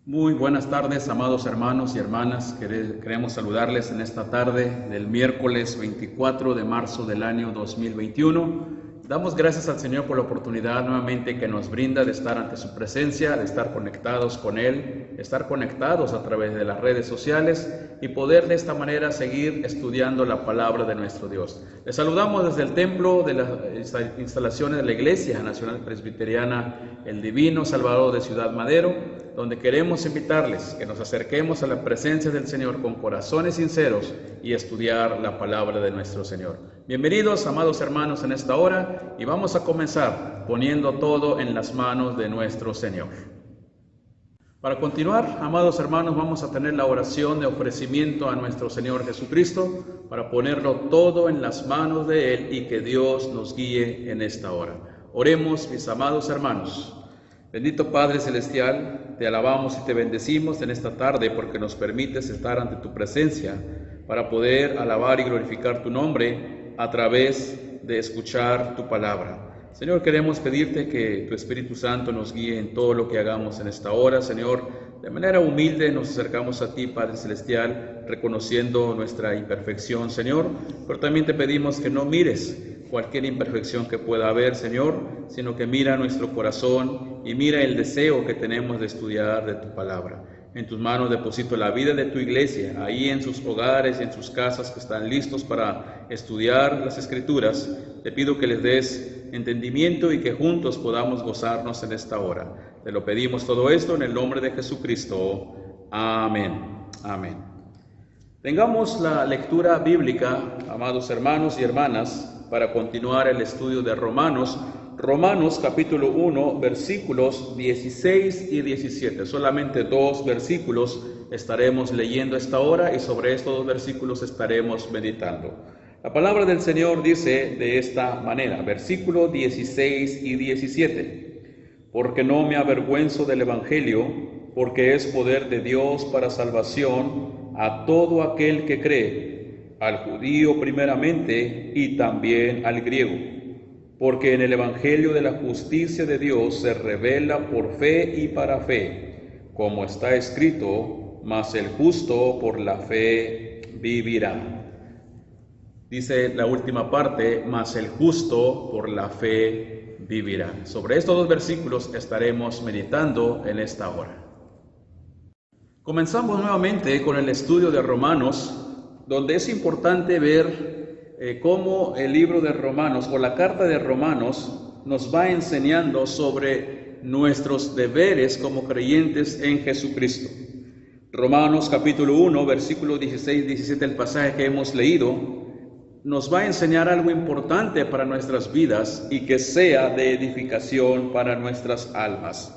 Muy buenas tardes, amados hermanos y hermanas. Queremos saludarles en esta tarde del miércoles 24 de marzo del año 2021. Damos gracias al Señor por la oportunidad nuevamente que nos brinda de estar ante su presencia, de estar conectados con Él, estar conectados a través de las redes sociales y poder de esta manera seguir estudiando la palabra de nuestro Dios. Les saludamos desde el templo de las instalaciones de la Iglesia Nacional Presbiteriana El Divino Salvador de Ciudad Madero, donde queremos invitarles que nos acerquemos a la presencia del Señor con corazones sinceros y estudiar la palabra de nuestro Señor. Bienvenidos, amados hermanos, en esta hora, y vamos a comenzar poniendo todo en las manos de nuestro Señor. Para continuar, amados hermanos, vamos a tener la oración de ofrecimiento a nuestro Señor Jesucristo para ponerlo todo en las manos de Él y que Dios nos guíe en esta hora. Oremos, mis amados hermanos. Bendito Padre Celestial, te alabamos y te bendecimos en esta tarde porque nos permites estar ante tu presencia para poder alabar y glorificar tu nombre a través de escuchar tu palabra. Señor, queremos pedirte que tu Espíritu Santo nos guíe en todo lo que hagamos en esta hora. Señor, de manera humilde nos acercamos a ti, Padre Celestial, reconociendo nuestra imperfección, Señor, pero también te pedimos que no mires cualquier imperfección que pueda haber, Señor, sino que mira nuestro corazón y mira el deseo que tenemos de estudiar de tu palabra. En tus manos deposito la vida de tu iglesia, ahí en sus hogares y en sus casas que están listos para estudiar las Escrituras. Te pido que les des entendimiento y que juntos podamos gozarnos en esta hora. Te lo pedimos todo esto en el nombre de Jesucristo. Amén. Amén. Tengamos la lectura bíblica, amados hermanos y hermanas, para continuar el estudio de Romanos. Romanos capítulo 1, versículos 16 y 17. Solamente 2 versículos estaremos leyendo esta hora y sobre estos 2 versículos estaremos meditando. La palabra del Señor dice de esta manera, versículo 16 y 17. Porque no me avergüenzo del Evangelio, porque es poder de Dios para salvación a todo aquel que cree, al judío primeramente y también al griego. Porque en el Evangelio de la justicia de Dios se revela por fe y para fe, como está escrito, mas el justo por la fe vivirá. Dice la última parte, mas el justo por la fe vivirá. Sobre estos 2 versículos estaremos meditando en esta hora. Comenzamos nuevamente con el estudio de Romanos, donde es importante ver cómo el libro de Romanos o la carta de Romanos nos va enseñando sobre nuestros deberes como creyentes en Jesucristo. Romanos capítulo 1, versículo 16-17, el pasaje que hemos leído, nos va a enseñar algo importante para nuestras vidas y que sea de edificación para nuestras almas.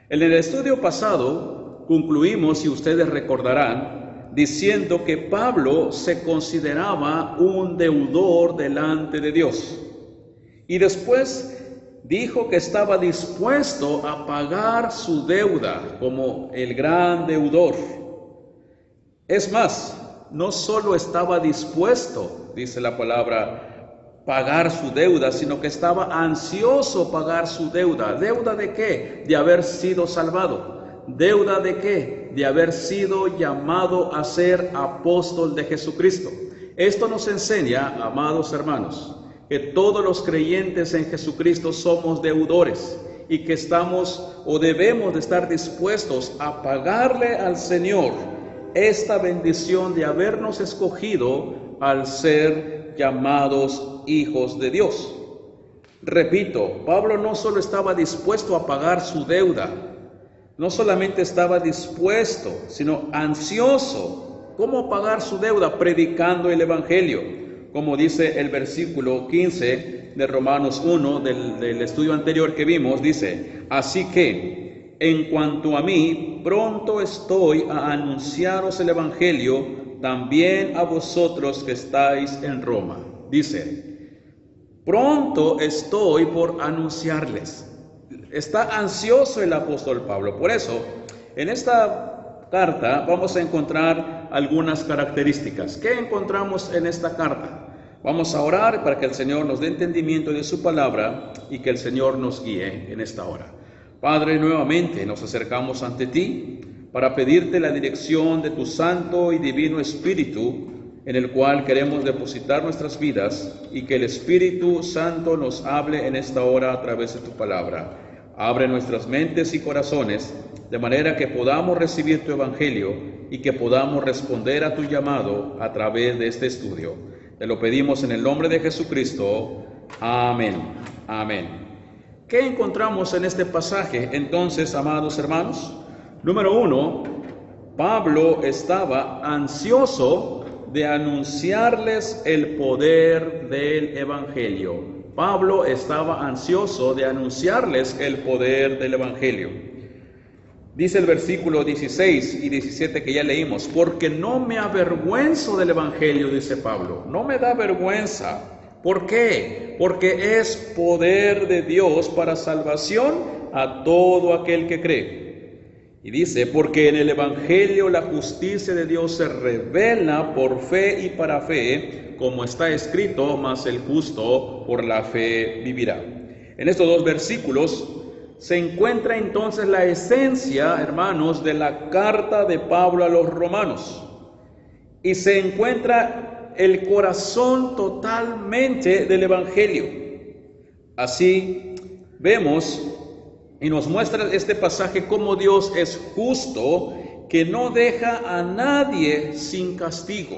En el estudio pasado concluimos, si ustedes recordarán, diciendo que Pablo se consideraba un deudor delante de Dios. Y después dijo que estaba dispuesto a pagar su deuda como el gran deudor. Es más, no solo estaba dispuesto, dice la palabra, pagar su deuda, sino que estaba ansioso pagar su deuda. ¿Deuda de qué? De haber sido salvado. ¿Deuda de qué? De haber sido llamado a ser apóstol de Jesucristo. Esto nos enseña, amados hermanos, que todos los creyentes en Jesucristo somos deudores y que estamos o debemos de estar dispuestos a pagarle al Señor esta bendición de habernos escogido al ser llamados hijos de Dios. Repito, Pablo no solo estaba dispuesto a pagar su deuda, no solamente estaba dispuesto, sino ansioso. ¿Cómo pagar su deuda? Predicando el Evangelio. Como dice el versículo 15 de Romanos 1, del estudio anterior que vimos, dice, así que, en cuanto a mí, pronto estoy a anunciaros el Evangelio, también a vosotros que estáis en Roma. Dice, pronto estoy por anunciarles. Está ansioso el apóstol Pablo. Por eso, en esta carta vamos a encontrar algunas características. ¿Qué encontramos en esta carta? Vamos a orar para que el Señor nos dé entendimiento de su palabra y que el Señor nos guíe en esta hora. Padre, nuevamente nos acercamos ante ti para pedirte la dirección de tu Santo y Divino Espíritu, en el cual queremos depositar nuestras vidas, y que el Espíritu Santo nos hable en esta hora a través de tu palabra. Abre nuestras mentes y corazones, de manera que podamos recibir tu Evangelio y que podamos responder a tu llamado a través de este estudio. Te lo pedimos en el nombre de Jesucristo. Amén. Amén. ¿Qué encontramos en este pasaje entonces, amados hermanos? Número 1, Pablo estaba ansioso de anunciarles el poder del Evangelio. Pablo estaba ansioso de anunciarles el poder del Evangelio. Dice el versículo 16 y 17 que ya leímos: porque no me avergüenzo del Evangelio, dice Pablo, no me da vergüenza. ¿Por qué? Porque es poder de Dios para salvación a todo aquel que cree. Y dice: porque en el Evangelio la justicia de Dios se revela por fe y para fe, como está escrito, mas el justo por la fe vivirá. En estos dos versículos se encuentra entonces la esencia, hermanos, de la carta de Pablo a los romanos. Y se encuentra el corazón totalmente del Evangelio. Así vemos y nos muestra este pasaje cómo Dios es justo, que no deja a nadie sin castigo.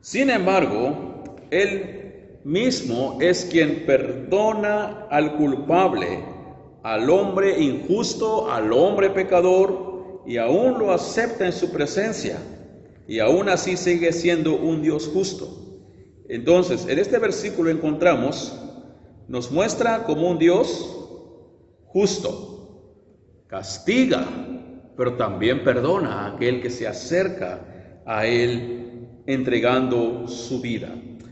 Sin embargo, Él mismo es quien perdona al culpable, al hombre injusto, al hombre pecador, y aún lo acepta en su presencia, y aún así sigue siendo un Dios justo. Entonces, en este versículo nos muestra como un Dios justo, castiga, pero también perdona a aquel que se acerca a Él entregando su vida.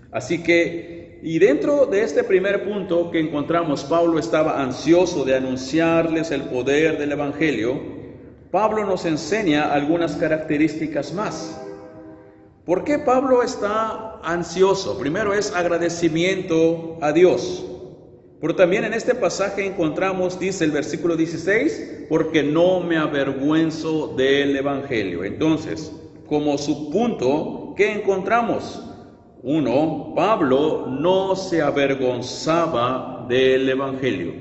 Así que, y dentro de este primer punto que encontramos, Pablo estaba ansioso de anunciarles el poder del Evangelio. Pablo nos enseña algunas características más. ¿Por qué Pablo está ansioso? Primero es agradecimiento a Dios. Pero también en este pasaje encontramos, dice el versículo 16, porque no me avergüenzo del Evangelio. Entonces, como subpunto, ¿qué encontramos? 1, Pablo no se avergonzaba del Evangelio.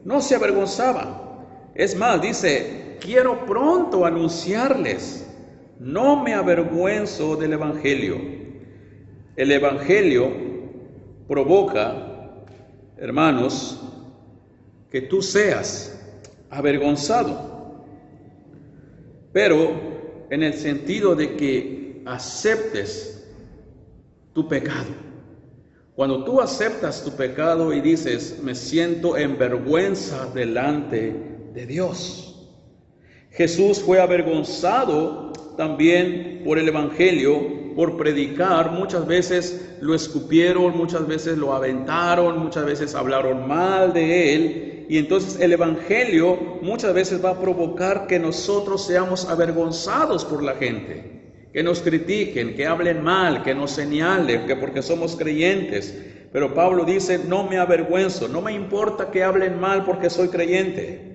No se avergonzaba. Es más, dice: quiero pronto anunciarles. No me avergüenzo del Evangelio. El Evangelio provoca, hermanos, que tú seas avergonzado, pero en el sentido de que aceptes tu pecado. Cuando tú aceptas tu pecado y dices: me siento en vergüenza delante de Dios. Jesús fue avergonzado también por el Evangelio, por predicar. Muchas veces lo escupieron, muchas veces lo aventaron, muchas veces hablaron mal de él. Y entonces el Evangelio muchas veces va a provocar que nosotros seamos avergonzados por la gente, que nos critiquen, que hablen mal, que nos señalen, que porque somos creyentes. Pero Pablo dice: no me avergüenzo, no me importa que hablen mal porque soy creyente.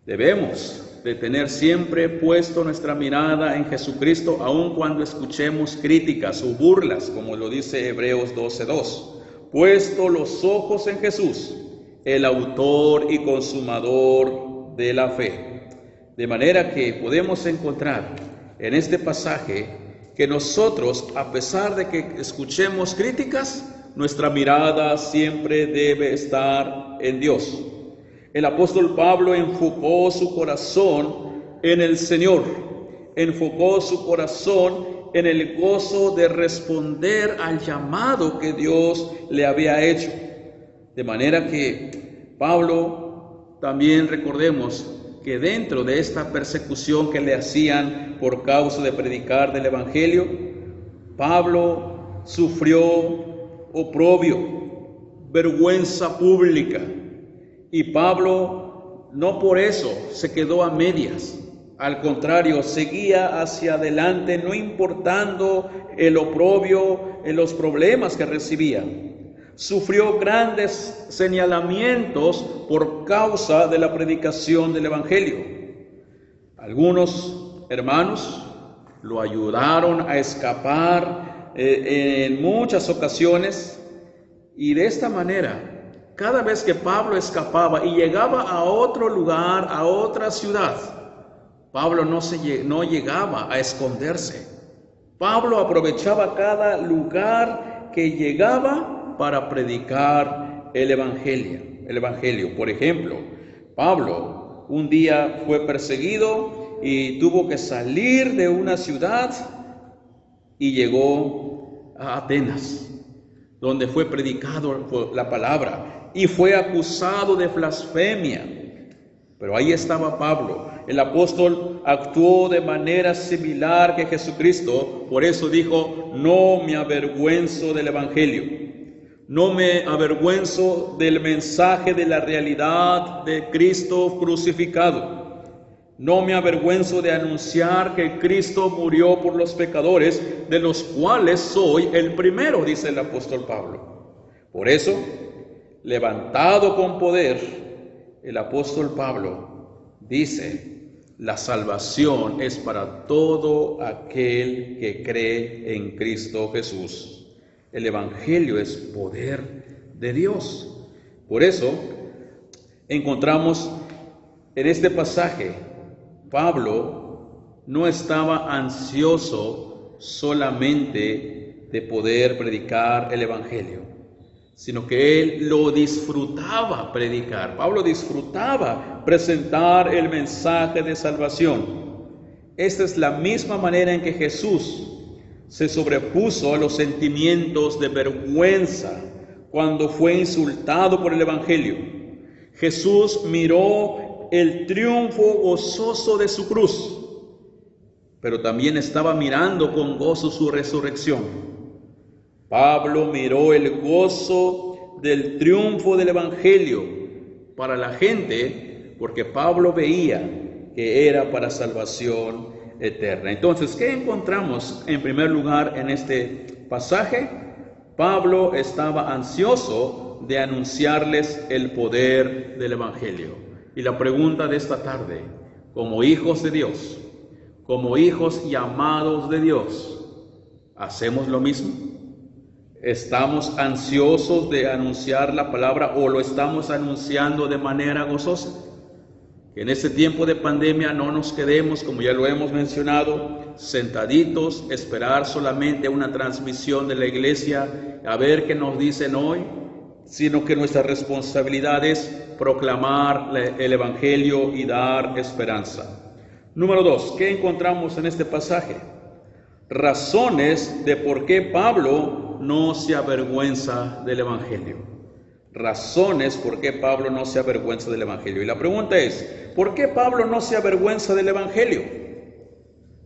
Debemos de tener siempre puesto nuestra mirada en Jesucristo, aun cuando escuchemos críticas o burlas, como lo dice Hebreos 12:2. Puesto los ojos en Jesús, el autor y consumador de la fe. De manera que podemos encontrar en este pasaje que nosotros, a pesar de que escuchemos críticas, nuestra mirada siempre debe estar en Dios. El apóstol Pablo enfocó su corazón en el Señor, enfocó su corazón en el gozo de responder al llamado que Dios le había hecho. De manera que Pablo, también recordemos que dentro de esta persecución que le hacían por causa de predicar del Evangelio, Pablo sufrió oprobio, vergüenza pública. Y Pablo no por eso se quedó a medias. Al contrario, seguía hacia adelante, no importando el oprobio, los problemas que recibía. Sufrió grandes señalamientos por causa de la predicación del Evangelio. Algunos hermanos lo ayudaron a escapar en muchas ocasiones, y de esta manera, cada vez que Pablo escapaba y llegaba a otro lugar, a otra ciudad, Pablo no llegaba a esconderse. Pablo aprovechaba cada lugar que llegaba para predicar el evangelio. Por ejemplo, Pablo un día fue perseguido y tuvo que salir de una ciudad y llegó a Atenas, donde fue predicado la palabra y fue acusado de blasfemia. Pero ahí estaba Pablo. El apóstol actuó de manera similar que Jesucristo. Por eso dijo: no me avergüenzo del evangelio. No me avergüenzo del mensaje de la realidad de Cristo crucificado. No me avergüenzo de anunciar que Cristo murió por los pecadores, de los cuales soy el primero, dice el apóstol Pablo. Por eso, levantado con poder, el apóstol Pablo dice: la salvación es para todo aquel que cree en Cristo Jesús. El evangelio es poder de Dios. Por eso encontramos en este pasaje, Pablo no estaba ansioso solamente de poder predicar el evangelio, sino que él lo disfrutaba predicar. Pablo disfrutaba presentar el mensaje de salvación. Esta es la misma manera en que Jesús se sobrepuso a los sentimientos de vergüenza cuando fue insultado por el evangelio. Jesús miró el triunfo gozoso de su cruz, pero también estaba mirando con gozo su resurrección. Pablo miró el gozo del triunfo del evangelio para la gente, porque Pablo veía que era para salvación eterna. Entonces, ¿qué encontramos en primer lugar en este pasaje? Pablo estaba ansioso de anunciarles el poder del evangelio. Y la pregunta de esta tarde, como hijos de Dios, como hijos y amados de Dios, ¿hacemos lo mismo? ¿Estamos ansiosos de anunciar la palabra o lo estamos anunciando de manera gozosa? Que en este tiempo de pandemia no nos quedemos, como ya lo hemos mencionado, sentaditos, esperar solamente una transmisión de la iglesia, a ver qué nos dicen hoy, sino que nuestra responsabilidad es proclamar el evangelio y dar esperanza. Número 2, ¿qué encontramos en este pasaje? Razones de por qué Pablo no se avergüenza del evangelio. Razones por qué Pablo no se avergüenza del evangelio. Y la pregunta es, ¿por qué Pablo no se avergüenza del evangelio?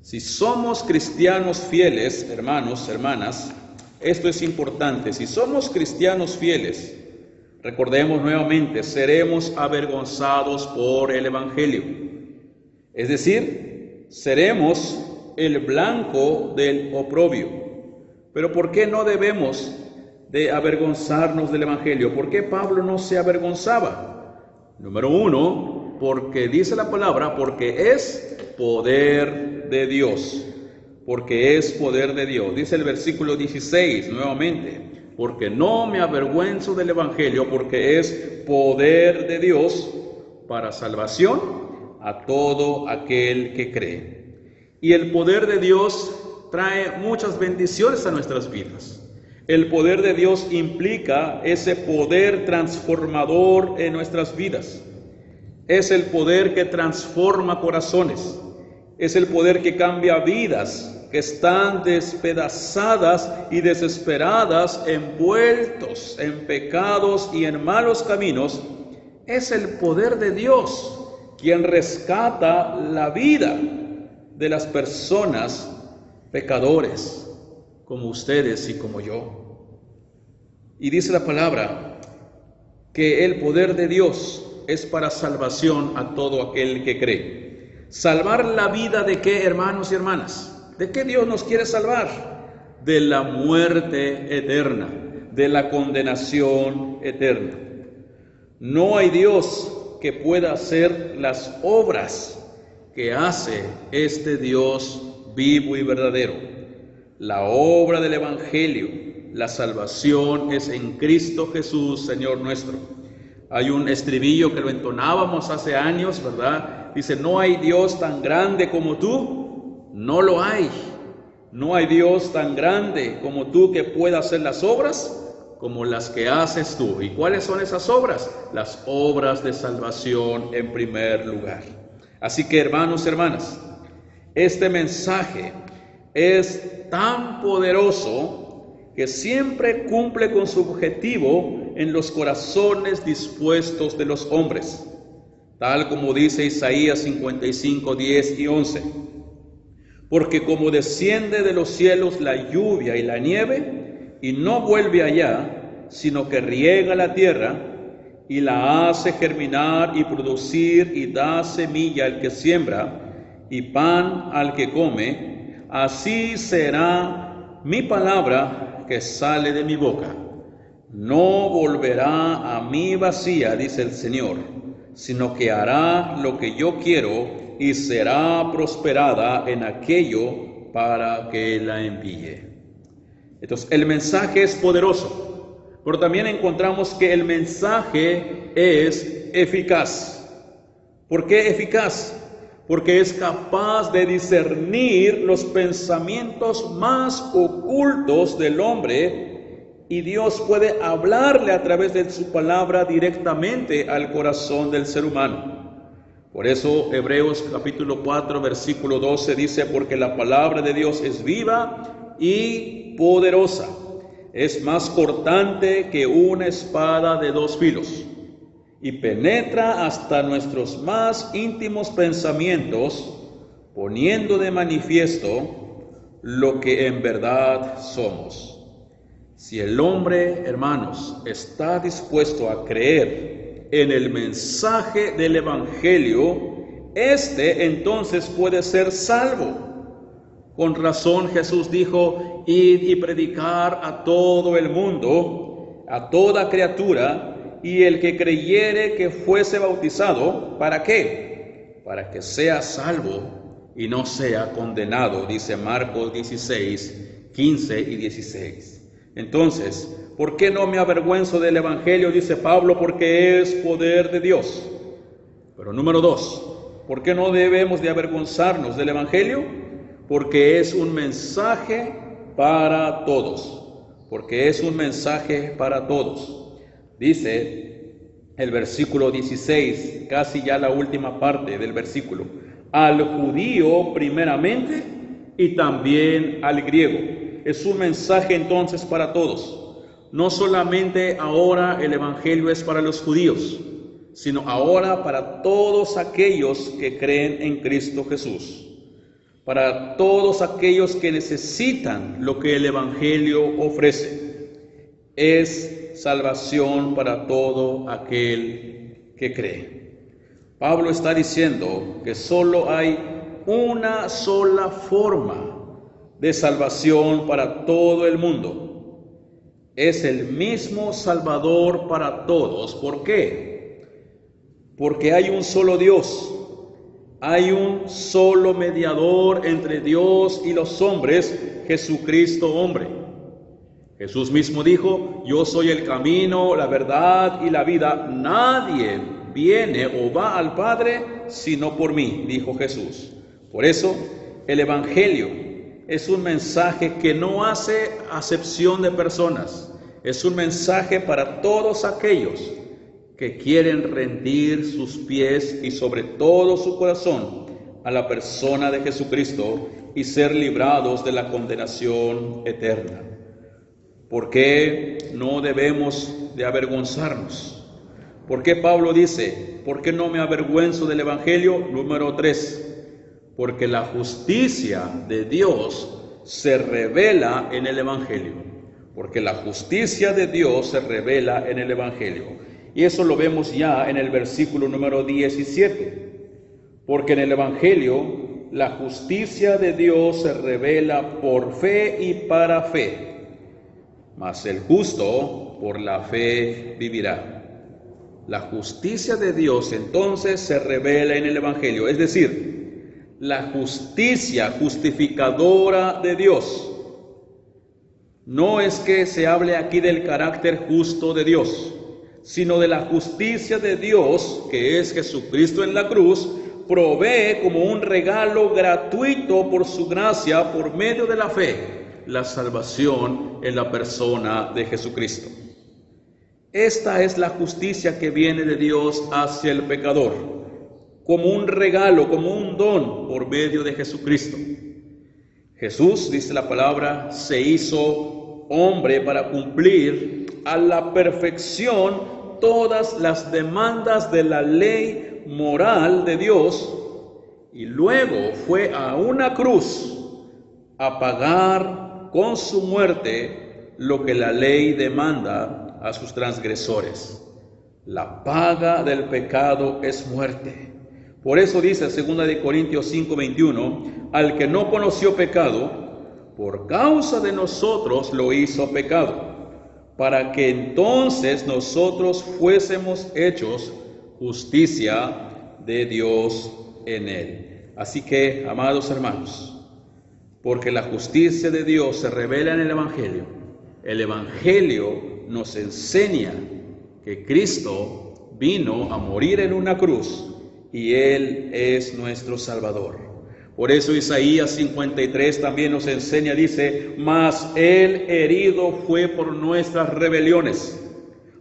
Si somos cristianos fieles, hermanos, hermanas, esto es importante. Si somos cristianos fieles, recordemos nuevamente, seremos avergonzados por el evangelio. Es decir, seremos el blanco del oprobio. Pero ¿por qué no debemos de avergonzarnos del evangelio? ¿Por qué Pablo no se avergonzaba? Número 1, porque dice la palabra, porque es poder de Dios. Porque es poder de Dios. Dice el versículo 16 nuevamente, porque no me avergüenzo del evangelio, porque es poder de Dios para salvación a todo aquel que cree. Y el poder de Dios trae muchas bendiciones a nuestras vidas. El poder de Dios implica ese poder transformador en nuestras vidas. Es el poder que transforma corazones. Es el poder que cambia vidas que están despedazadas y desesperadas, envueltos en pecados y en malos caminos. Es el poder de Dios quien rescata la vida de las personas pecadores, como ustedes y como yo. Y dice la palabra que el poder de Dios es para salvación a todo aquel que cree. ¿Salvar la vida de qué, hermanos y hermanas? ¿De qué Dios nos quiere salvar? De la muerte eterna, de la condenación eterna. No hay Dios que pueda hacer las obras que hace este Dios vivo y verdadero. La obra del Evangelio, la salvación es en Cristo Jesús, Señor nuestro. Hay un estribillo que lo entonábamos hace años, ¿verdad? Dice, no hay Dios tan grande como tú. No lo hay. No hay Dios tan grande como tú que pueda hacer las obras como las que haces tú. ¿Y cuáles son esas obras? Las obras de salvación en primer lugar. Así que, hermanos y hermanas, este mensaje es tan poderoso que siempre cumple con su objetivo en los corazones dispuestos de los hombres, tal como dice Isaías 55, 10 y 11. Porque como desciende de los cielos la lluvia y la nieve, y no vuelve allá, sino que riega la tierra, y la hace germinar y producir, y da semilla al que siembra, y pan al que come, así será mi palabra que sale de mi boca. No volverá a mí vacía, dice el Señor, sino que hará lo que yo quiero, y será prosperada en aquello para que la envíe. Entonces, el mensaje es poderoso, pero también encontramos que el mensaje es eficaz. ¿Por qué eficaz? Porque es capaz de discernir los pensamientos más ocultos del hombre, y Dios puede hablarle a través de su palabra directamente al corazón del ser humano. Por eso Hebreos capítulo 4 versículo 12 dice, porque la palabra de Dios es viva y poderosa, es más cortante que una espada de dos filos, y penetra hasta nuestros más íntimos pensamientos, poniendo de manifiesto lo que en verdad somos. Si el hombre, hermanos, está dispuesto a creer en el mensaje del Evangelio, entonces puede ser salvo. Con razón Jesús dijo, id y predicar a todo el mundo, a toda criatura, y el que creyere que fuese bautizado, ¿para qué? Para que sea salvo y no sea condenado, dice Marcos 16, 15 y 16. Entonces, ¿por qué no me avergüenzo del Evangelio? Dice Pablo, porque es poder de Dios. Pero número 2, ¿por qué no debemos de avergonzarnos del Evangelio? Porque es un mensaje para todos. Porque es un mensaje para todos. Dice el versículo 16, casi ya la última parte del versículo, al judío primeramente y también al griego. Es un mensaje entonces para todos. No solamente ahora el Evangelio es para los judíos, sino ahora para todos aquellos que creen en Cristo Jesús. Para todos aquellos que necesitan lo que el Evangelio ofrece. Es salvación para todo aquel que cree. Pablo está diciendo que solo hay una sola forma de salvación para todo el mundo. Es el mismo Salvador para todos. ¿Por qué? Porque hay un solo Dios, hay un solo mediador entre Dios y los hombres, Jesucristo hombre. Jesús mismo dijo, yo soy el camino, la verdad y la vida. Nadie viene o va al Padre sino por mí, dijo Jesús. Por eso, el Evangelio es un mensaje que no hace acepción de personas. Es un mensaje para todos aquellos que quieren rendir sus pies y sobre todo su corazón a la persona de Jesucristo y ser librados de la condenación eterna. ¿Por qué no debemos de avergonzarnos? ¿Por qué Pablo dice, ¿por qué no me avergüenzo del Evangelio? Número 3. Porque la justicia de Dios se revela en el Evangelio. Porque la justicia de Dios se revela en el Evangelio. Y eso lo vemos ya en el versículo número 17. Porque en el Evangelio la justicia de Dios se revela por fe y para fe. Mas el justo por la fe vivirá. La justicia de Dios entonces se revela en el Evangelio. Es decir, la justicia justificadora de Dios. No es que se hable aquí del carácter justo de Dios, sino de la justicia de Dios, que es Jesucristo en la cruz, provee como un regalo gratuito por su gracia, por medio de la fe, la salvación en la persona de Jesucristo. Esta es la justicia que viene de Dios hacia el pecador, como un regalo, como un don por medio de Jesucristo. Jesús, dice la palabra, se hizo hombre para cumplir a la perfección todas las demandas de la ley moral de Dios, y luego fue a una cruz a pagar con su muerte lo que la ley demanda a sus transgresores. La paga del pecado es muerte. Por eso dice 2 Corintios 5:21, al que no conoció pecado, por causa de nosotros lo hizo pecado, para que entonces nosotros fuésemos hechos justicia de Dios en él. Así que, amados hermanos, porque la justicia de Dios se revela en el Evangelio nos enseña que Cristo vino a morir en una cruz y Él es nuestro Salvador. Por eso Isaías 53 también nos enseña, dice, mas Él herido fue por nuestras rebeliones,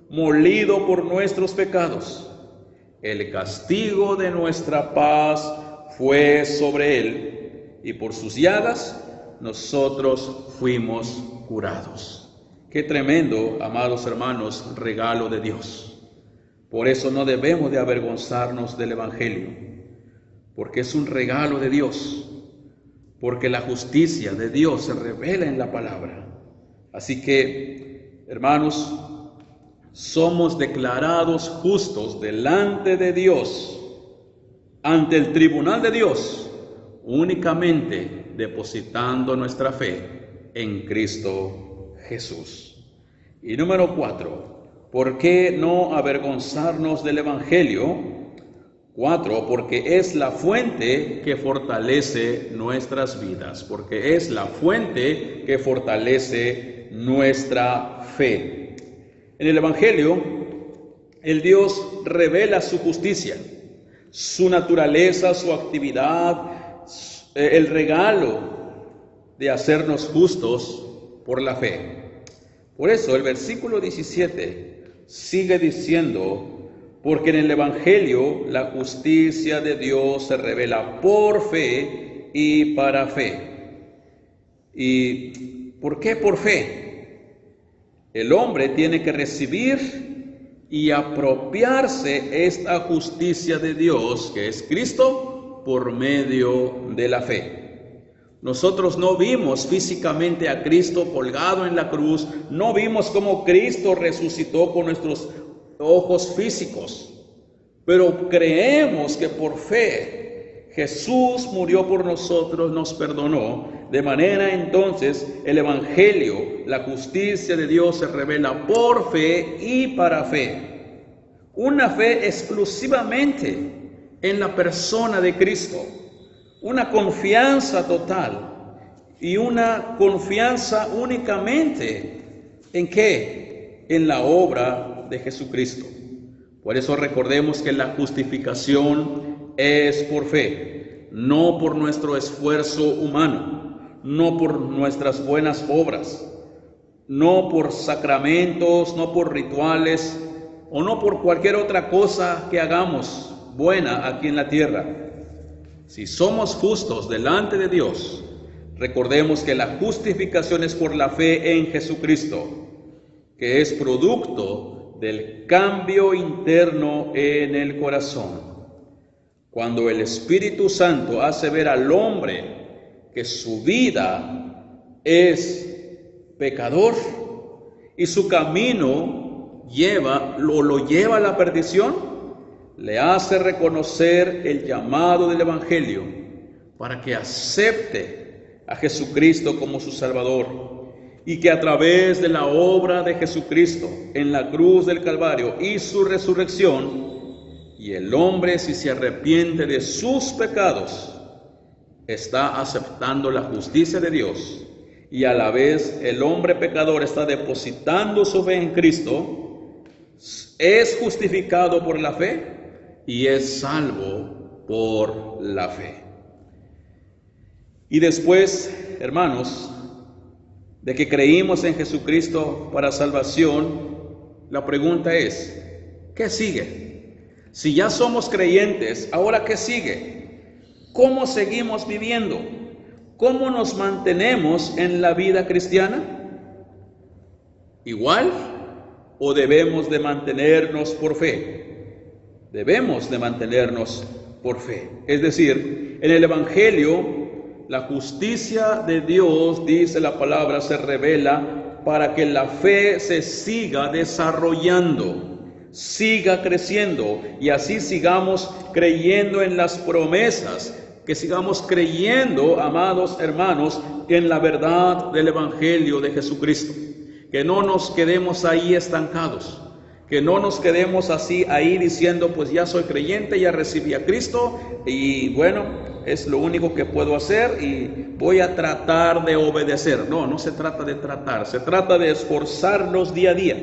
molido por nuestros pecados. El castigo de nuestra paz fue sobre Él, y por sus llagas nosotros fuimos curados. Qué tremendo, amados hermanos, regalo de Dios. Por eso no debemos de avergonzarnos del Evangelio, porque es un regalo de Dios, porque la justicia de Dios se revela en la palabra. Así que, hermanos, somos declarados justos delante de Dios, ante el tribunal de Dios, únicamente depositando nuestra fe en Cristo Jesús. Y número 4, ¿por qué no avergonzarnos del Evangelio? 4, porque es la fuente que fortalece nuestras vidas, porque es la fuente que fortalece nuestra fe. En el Evangelio, el Dios revela su justicia, su naturaleza, su actividad, el regalo de hacernos justos por la fe. Por eso el versículo 17 sigue diciendo, porque en el Evangelio la justicia de Dios se revela por fe y para fe. ¿Y por qué por fe? El hombre tiene que recibir y apropiarse esta justicia de Dios, que es Cristo, por medio de la fe. Nosotros no vimos físicamente a Cristo colgado en la cruz, no vimos cómo Cristo resucitó con nuestros ojos físicos, pero creemos que por fe Jesús murió por nosotros, nos perdonó. De manera entonces el Evangelio, la justicia de Dios se revela por fe y para fe. Una fe exclusivamente en la persona de Cristo, una confianza total y una confianza únicamente ¿en qué? En la obra de Jesucristo. Por eso recordemos que la justificación es por fe, no por nuestro esfuerzo humano, no por nuestras buenas obras, no por sacramentos, no por rituales o no por cualquier otra cosa que hagamos buena aquí en la tierra. Si somos justos delante de Dios, recordemos que la justificación es por la fe en Jesucristo, que es producto del cambio interno en el corazón. Cuando el Espíritu Santo hace ver al hombre que su vida es pecador y su camino lo lleva a la perdición, le hace reconocer el llamado del Evangelio para que acepte a Jesucristo como su Salvador y que a través de la obra de Jesucristo en la cruz del Calvario y su resurrección, y el hombre, si se arrepiente de sus pecados está aceptando la justicia de Dios y a la vez el hombre pecador está depositando su fe en Cristo, es justificado por la fe y es salvo por la fe. Y después, hermanos, de que creímos en Jesucristo para salvación, la pregunta es, ¿qué sigue? Si ya somos creyentes, ¿ahora qué sigue? ¿Cómo seguimos viviendo? ¿Cómo nos mantenemos en la vida cristiana? ¿Igual o debemos de mantenernos por fe? Debemos de mantenernos por fe. Es decir, en el Evangelio, la justicia de Dios, dice la palabra, se revela para que la fe se siga desarrollando, siga creciendo y así sigamos creyendo en las promesas, que sigamos creyendo, amados hermanos, en la verdad del Evangelio de Jesucristo, que no nos quedemos ahí estancados, que no nos quedemos así ahí diciendo, pues ya soy creyente, ya recibí a Cristo y bueno, es lo único que puedo hacer y voy a tratar de obedecer. No, no se trata de tratar, se trata de esforzarnos día a día.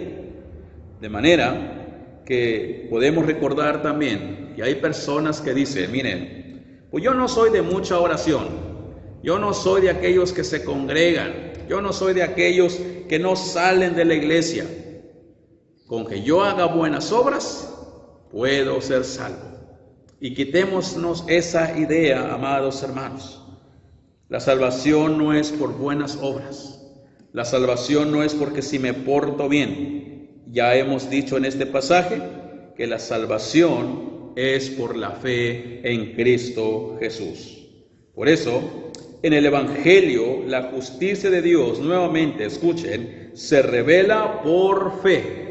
De manera que podemos recordar también, y hay personas que dicen, miren, pues yo no soy de mucha oración, yo no soy de aquellos que se congregan, yo no soy de aquellos que no salen de la iglesia. Con que yo haga buenas obras, puedo ser salvo. Y quitémonos esa idea, amados hermanos. La salvación no es por buenas obras. La salvación no es porque si me porto bien. Ya hemos dicho en este pasaje que la salvación es por la fe en Cristo Jesús. Por eso, en el Evangelio, la justicia de Dios, nuevamente, escuchen, se revela por fe,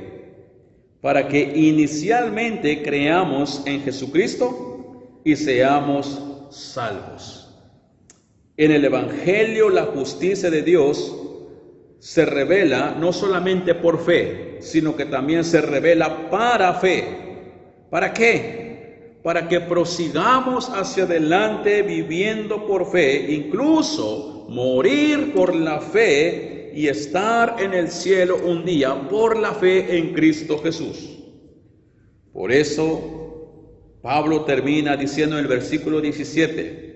para que inicialmente creamos en Jesucristo y seamos salvos. En el Evangelio, la justicia de Dios se revela no solamente por fe, sino que también se revela para fe. ¿Para qué? Para que prosigamos hacia adelante viviendo por fe, incluso morir por la fe y estar en el cielo un día por la fe en Cristo Jesús. Por eso Pablo termina diciendo en el versículo 17,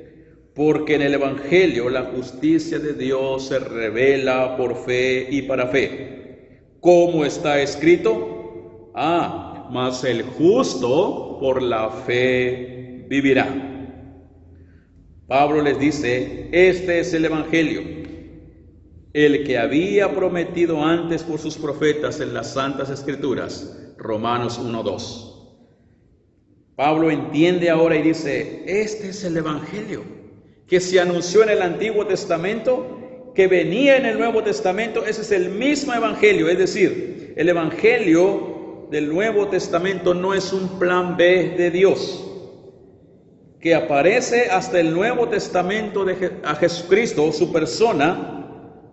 porque en el Evangelio la justicia de Dios se revela por fe y para fe. ¿Cómo está escrito? Mas el justo por la fe vivirá. Pablo les dice, este es el Evangelio, el que había prometido antes por sus profetas en las Santas Escrituras, Romanos 1:2. Pablo entiende ahora y dice, este es el Evangelio que se anunció en el Antiguo Testamento, que venía en el Nuevo Testamento. Ese es el mismo Evangelio, es decir, el Evangelio del Nuevo Testamento no es un plan B de Dios, que aparece hasta el Nuevo Testamento a Jesucristo, su persona.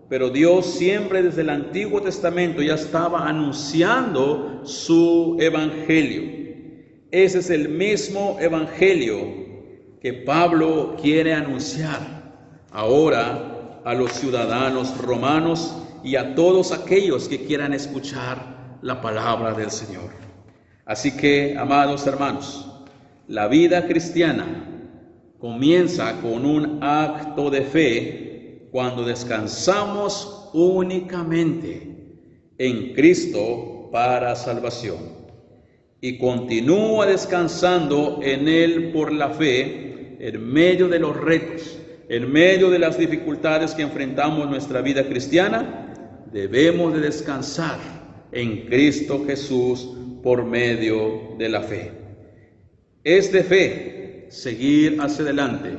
Pero Dios siempre desde el Antiguo Testamento ya estaba anunciando su Evangelio. Ese es el mismo Evangelio que Pablo quiere anunciar ahora a los ciudadanos romanos y a todos aquellos que quieran escuchar la palabra del Señor. Así que, amados hermanos, la vida cristiana comienza con un acto de fe cuando descansamos únicamente en Cristo para salvación y continúa descansando en Él por la fe en medio de los retos, en medio de las dificultades que enfrentamos en nuestra vida cristiana. Debemos de descansar en Cristo Jesús por medio de la fe. Es de fe seguir hacia adelante.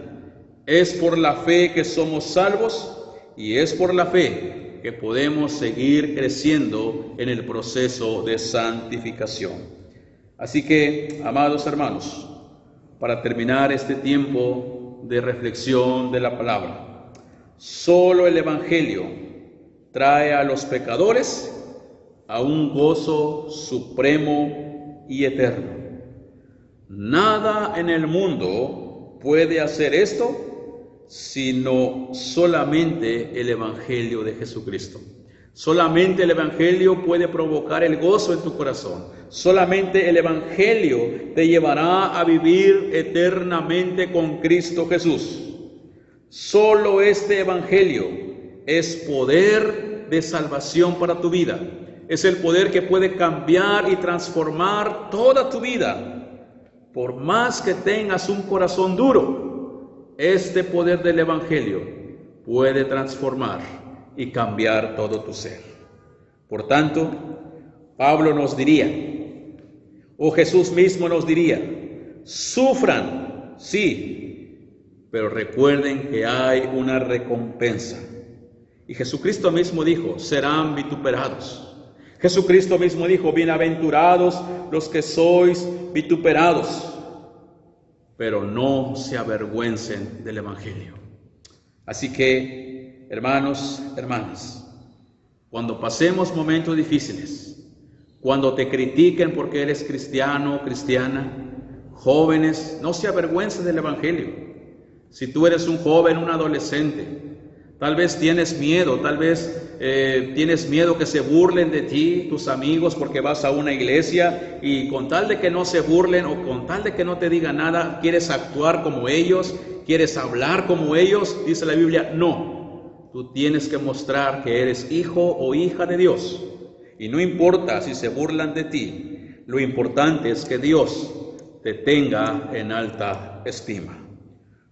Es por la fe que somos salvos y es por la fe que podemos seguir creciendo en el proceso de santificación. Así que, amados hermanos, para terminar este tiempo de reflexión de la palabra, solo el Evangelio trae a los pecadores a un gozo supremo y eterno. Nada en el mundo puede hacer esto sino solamente el Evangelio de Jesucristo. Solamente el Evangelio puede provocar el gozo en tu corazón. Solamente el Evangelio te llevará a vivir eternamente con Cristo Jesús. Solo este Evangelio es poder de salvación para tu vida. Es el poder que puede cambiar y transformar toda tu vida. Por más que tengas un corazón duro, este poder del Evangelio puede transformar y cambiar todo tu ser. Por tanto, Pablo nos diría, o Jesús mismo nos diría, sufran, sí, pero recuerden que hay una recompensa. Y Jesucristo mismo dijo, serán vituperados. Jesucristo mismo dijo, bienaventurados los que sois vituperados, pero no se avergüencen del Evangelio. Así que, hermanos, hermanas, cuando pasemos momentos difíciles, cuando te critiquen porque eres cristiano o cristiana, jóvenes, no se avergüencen del Evangelio. Si tú eres un joven, un adolescente, tal vez tienes miedo, tienes miedo que se burlen de ti, tus amigos, porque vas a una iglesia y con tal de que no se burlen o con tal de que no te digan nada, quieres actuar como ellos, quieres hablar como ellos. Dice la Biblia, no, tú tienes que mostrar que eres hijo o hija de Dios. Y no importa si se burlan de ti, lo importante es que Dios te tenga en alta estima.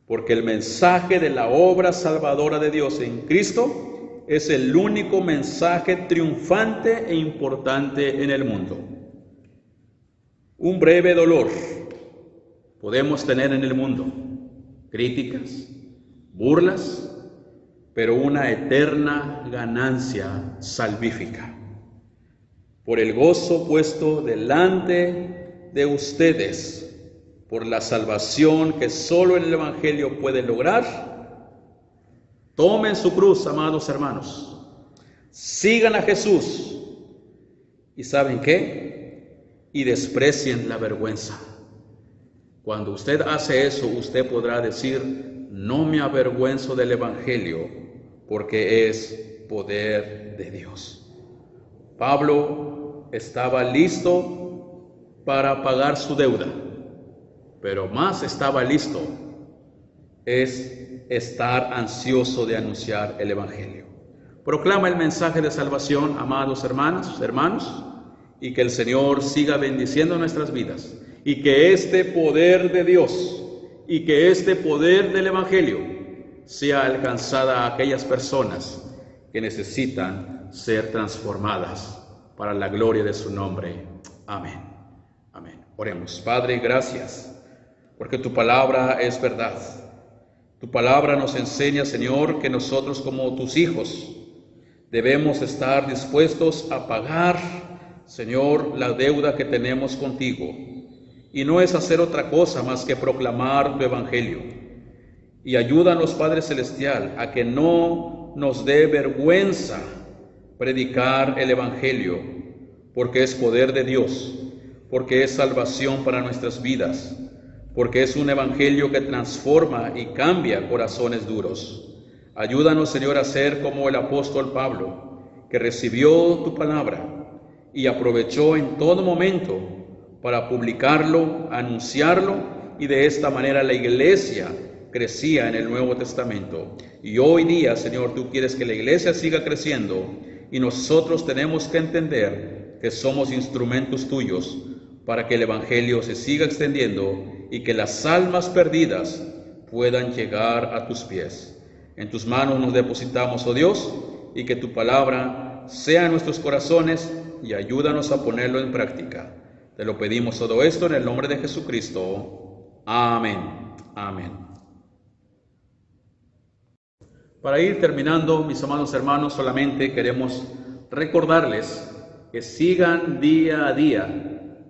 Porque el mensaje de la obra salvadora de Dios en Cristo es el único mensaje triunfante e importante en el mundo. Un breve dolor podemos tener en el mundo, críticas, burlas, pero una eterna ganancia salvífica. Por el gozo puesto delante de ustedes, por la salvación que solo el Evangelio puede lograr, tomen su cruz, amados hermanos, sigan a Jesús, y ¿saben qué? Y desprecien la vergüenza. Cuando usted hace eso, usted podrá decir, no me avergüenzo del Evangelio, porque es poder de Dios. Pablo estaba listo para pagar su deuda, pero más estaba listo es estar ansioso de anunciar el Evangelio. Proclama el mensaje de salvación, amados hermanos, y que el Señor siga bendiciendo nuestras vidas, y que este poder de Dios, y que este poder del Evangelio sea alcanzada a aquellas personas que necesitan ser transformadas para la gloria de su nombre. Amén. Amén. Oremos. Padre, gracias, porque tu palabra es verdad. Tu palabra nos enseña, Señor, que nosotros como tus hijos debemos estar dispuestos a pagar, Señor, la deuda que tenemos contigo. Y no es hacer otra cosa más que proclamar tu Evangelio. Y ayúdanos, Padre Celestial, a que no nos dé vergüenza predicar el Evangelio, porque es poder de Dios, porque es salvación para nuestras vidas, porque es un Evangelio que transforma y cambia corazones duros. Ayúdanos, Señor, a ser como el apóstol Pablo, que recibió tu palabra y aprovechó en todo momento para publicarlo, anunciarlo, y de esta manera la iglesia crecía en el Nuevo Testamento. Y hoy día, Señor, tú quieres que la iglesia siga creciendo, y nosotros tenemos que entender que somos instrumentos tuyos para que el Evangelio se siga extendiendo y que las almas perdidas puedan llegar a tus pies. En tus manos nos depositamos, oh Dios, y que tu palabra sea en nuestros corazones y ayúdanos a ponerlo en práctica. Te lo pedimos todo esto en el nombre de Jesucristo. Amén. Amén. Para ir terminando, mis amados hermanos, solamente queremos recordarles que sigan día a día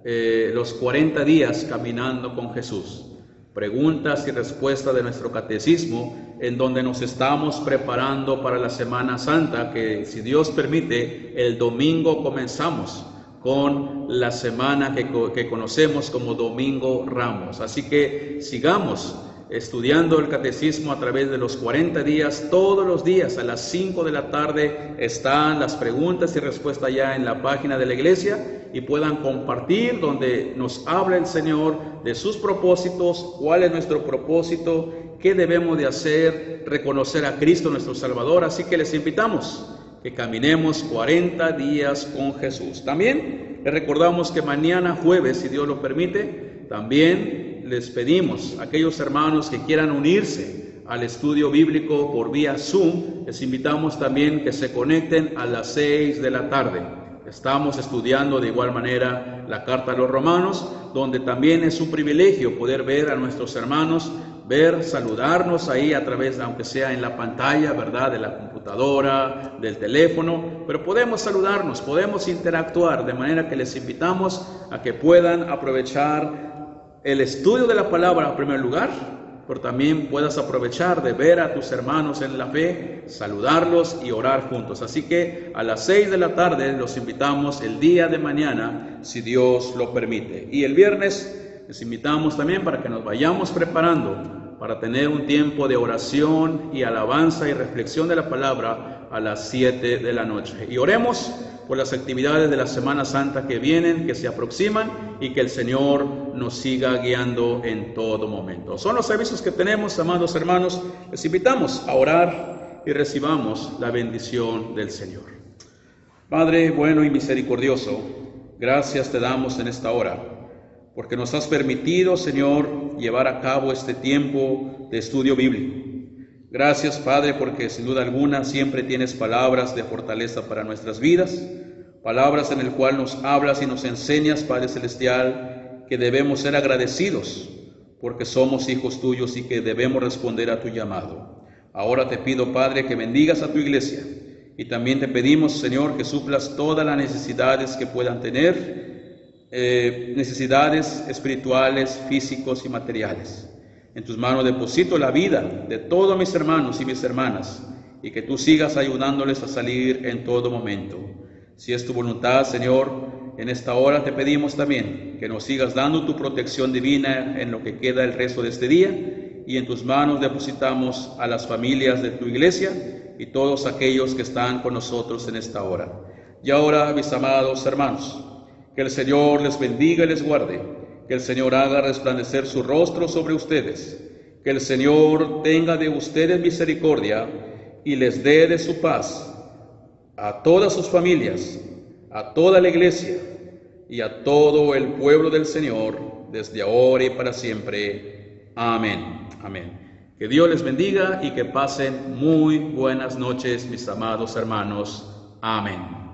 los 40 días caminando con Jesús. Preguntas y respuestas de nuestro catecismo, en donde nos estamos preparando para la Semana Santa, que si Dios permite, el domingo comenzamos con la semana que conocemos como Domingo Ramos. Así que sigamos estudiando el catecismo a través de los 40 días. Todos los días a las 5 de la tarde están las preguntas y respuestas ya en la página de la iglesia, y puedan compartir donde nos habla el Señor de sus propósitos, cuál es nuestro propósito, qué debemos de hacer, reconocer a Cristo nuestro Salvador. Así que les invitamos que caminemos 40 días con Jesús. También les recordamos que mañana jueves, si Dios lo permite, también les pedimos a aquellos hermanos que quieran unirse al estudio bíblico por vía Zoom, les invitamos también que se conecten a las 6 de la tarde. Estamos estudiando de igual manera la carta a los Romanos, donde también es un privilegio poder ver a nuestros hermanos, saludarnos ahí a través, aunque sea en la pantalla, ¿verdad?, de la computadora, del teléfono, pero podemos saludarnos, podemos interactuar, de manera que les invitamos a que puedan aprovechar el estudio de la palabra en primer lugar, pero también puedas aprovechar de ver a tus hermanos en la fe, saludarlos y orar juntos. Así que a las 6 de la tarde los invitamos el día de mañana, si Dios lo permite. Y el viernes les invitamos también para que nos vayamos preparando para tener un tiempo de oración y alabanza y reflexión de la palabra a las 7 de la noche. Y oremos por las actividades de la Semana Santa que vienen, que se aproximan, y que el Señor nos siga guiando en todo momento. Son los avisos que tenemos, amados hermanos. Les invitamos a orar y recibamos la bendición del Señor. Padre bueno y misericordioso, gracias te damos en esta hora, porque nos has permitido, Señor, llevar a cabo este tiempo de estudio bíblico. Gracias, Padre, porque sin duda alguna siempre tienes palabras de fortaleza para nuestras vidas, palabras en el cual nos hablas y nos enseñas, Padre Celestial, que debemos ser agradecidos porque somos hijos tuyos y que debemos responder a tu llamado. Ahora te pido, Padre, que bendigas a tu iglesia, y también te pedimos, Señor, que suplas todas las necesidades que puedan tener, necesidades espirituales, físicos y materiales. En tus manos deposito la vida de todos mis hermanos y mis hermanas, y que tú sigas ayudándoles a salir en todo momento. Si es tu voluntad, Señor, en esta hora te pedimos también que nos sigas dando tu protección divina en lo que queda el resto de este día, y en tus manos depositamos a las familias de tu iglesia y todos aquellos que están con nosotros en esta hora. Y ahora, mis amados hermanos, que el Señor les bendiga y les guarde, que el Señor haga resplandecer su rostro sobre ustedes, que el Señor tenga de ustedes misericordia y les dé de su paz a todas sus familias, a toda la iglesia y a todo el pueblo del Señor, desde ahora y para siempre. Amén. Amén. Que Dios les bendiga y que pasen muy buenas noches, mis amados hermanos. Amén.